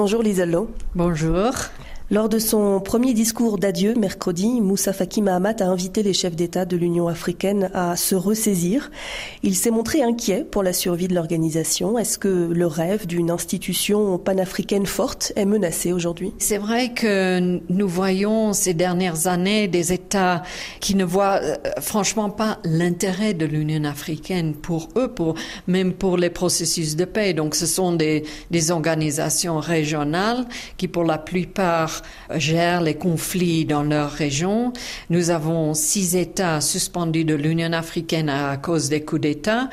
Bonjour Lisa Lo. Bonjour. Lors de son premier discours d'adieu mercredi, Moussa Faki Mahamat a invité les chefs d'État de l'Union africaine à se ressaisir. Il s'est montré inquiet pour la survie de l'organisation. Est-ce que le rêve d'une institution panafricaine forte est menacé aujourd'hui? C'est vrai que nous voyons ces dernières années des États qui ne voient franchement pas l'intérêt de l'Union africaine pour eux, même pour les processus de paix. Donc ce sont des organisations régionales qui pour la plupart gèrent les conflits dans leur région. Nous avons 6 États suspendus de l'Union africaine à cause des coups d'État.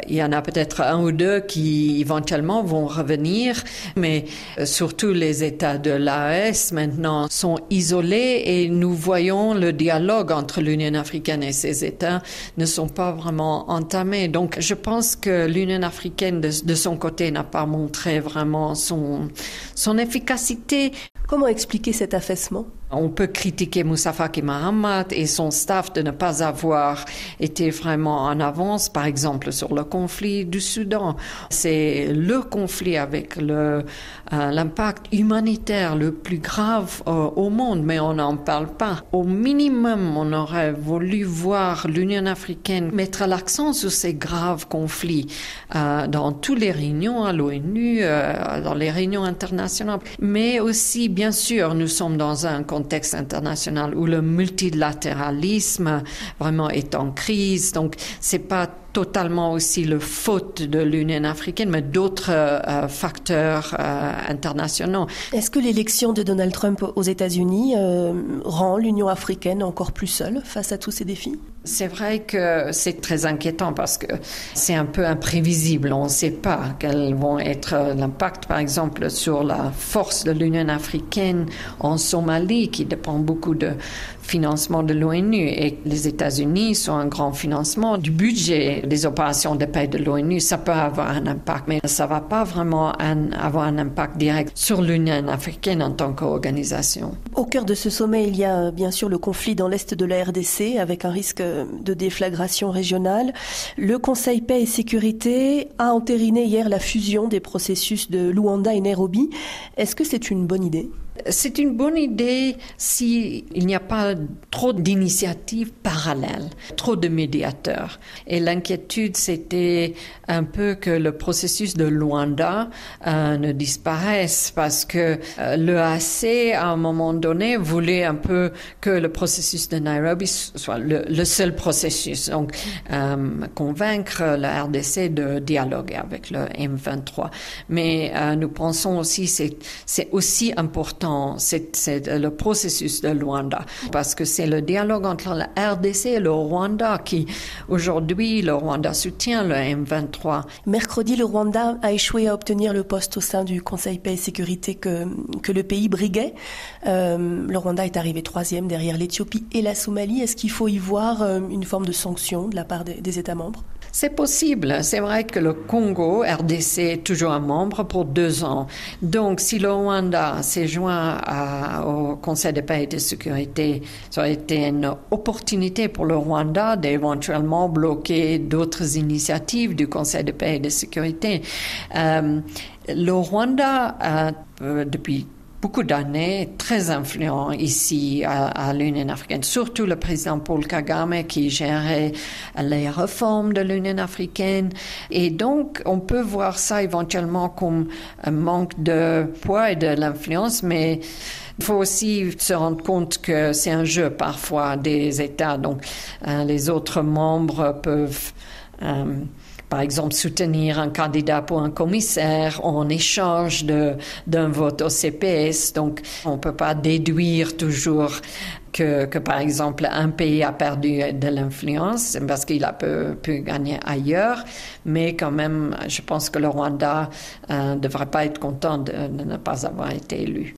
Il y en a peut-être 1 ou 2 qui éventuellement vont revenir, mais surtout les États de l'AES maintenant sont isolés et nous voyons le dialogue entre l'Union africaine et ces États ne sont pas vraiment entamés. Donc je pense que l'Union africaine de son côté n'a pas montré vraiment son efficacité. Comment expliquer cet affaissement? On peut critiquer Moussa Faki Mahamat et son staff de ne pas avoir été vraiment en avance, par exemple, sur le conflit du Soudan. C'est le conflit avec l'impact humanitaire le plus grave au monde, mais on n'en parle pas. Au minimum, on aurait voulu voir l'Union africaine mettre l'accent sur ces graves conflits dans toutes les réunions à l'ONU, dans les réunions internationales. Mais aussi, bien sûr, nous sommes dans un contexte international où le multilatéralisme vraiment est en crise. Donc, c'est pas totalement aussi le faute de l'Union africaine, mais d'autres facteurs internationaux. Est-ce que l'élection de Donald Trump aux États-Unis rend l'Union africaine encore plus seule face à tous ces défis? C'est vrai que c'est très inquiétant parce que c'est un peu imprévisible. On ne sait pas quels vont être l'impact, par exemple, sur la force de l'Union africaine en Somalie, qui dépend beaucoup de financement de l'ONU. Et les États-Unis sont un grand financement du budget des opérations de paix de l'ONU. Ça peut avoir un impact, mais ça ne va pas vraiment avoir un impact direct sur l'Union africaine en tant qu'organisation. Au cœur de ce sommet, il y a bien sûr le conflit dans l'est de la RDC avec un risque de déflagration régionale. Le Conseil paix et sécurité a entériné hier la fusion des processus de Luanda et Nairobi. Est-ce que c'est une bonne idée? C'est une bonne idée s'il n'y a pas trop d'initiatives parallèles, trop de médiateurs. Et l'inquiétude, c'était un peu que le processus de Luanda ne disparaisse parce que l'EAC, à un moment donné, voulait un peu que le processus de Nairobi soit le seul processus. Donc, convaincre la RDC de dialoguer avec le M23. Mais nous pensons aussi c'est aussi important. C'est le processus de Luanda, parce que c'est le dialogue entre la RDC et le Rwanda qui, aujourd'hui, le Rwanda soutient le M23. Mercredi, le Rwanda a échoué à obtenir le poste au sein du Conseil paix et sécurité que le pays briguait. Le Rwanda est arrivé 3e derrière l'Éthiopie et la Somalie. Est-ce qu'il faut y voir une forme de sanction de la part des États membres? C'est possible. C'est vrai que le Congo, RDC, est toujours un membre pour 2 ans. Donc, si le Rwanda s'est joint au Conseil de paix et de sécurité, ça aurait été une opportunité pour le Rwanda d'éventuellement bloquer d'autres initiatives du Conseil de paix et de sécurité. Le Rwanda, depuis beaucoup d'années, très influent ici à l'Union africaine, surtout le président Paul Kagame qui gérait les réformes de l'Union africaine. Et donc, on peut voir ça éventuellement comme un manque de poids et de l'influence, mais il faut aussi se rendre compte que c'est un jeu parfois des États. Donc, les autres membres peuvent par exemple, soutenir un candidat pour un commissaire en échange d'un vote au CPS. Donc, on ne peut pas déduire toujours que, par exemple, un pays a perdu de l'influence parce qu'il a pu gagner ailleurs. Mais quand même, je pense que le Rwanda ne devrait pas être content de ne pas avoir été élu.